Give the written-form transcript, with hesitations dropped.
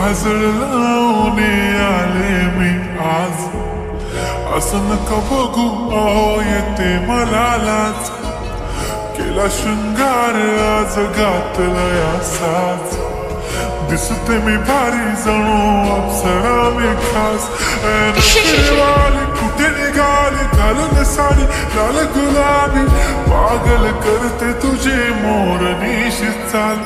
काजळ लावून आले मी आज, असं नका बघू अहो येते मला लाज, केला शृंगार आज घातला असाच, दिसते मी भारी जणू अप्सरा मी खास. नखरेवाली कुठे निघाली घालून साडी लाल गुलाबी, पागल करते तुझे मोरनीशी चाल.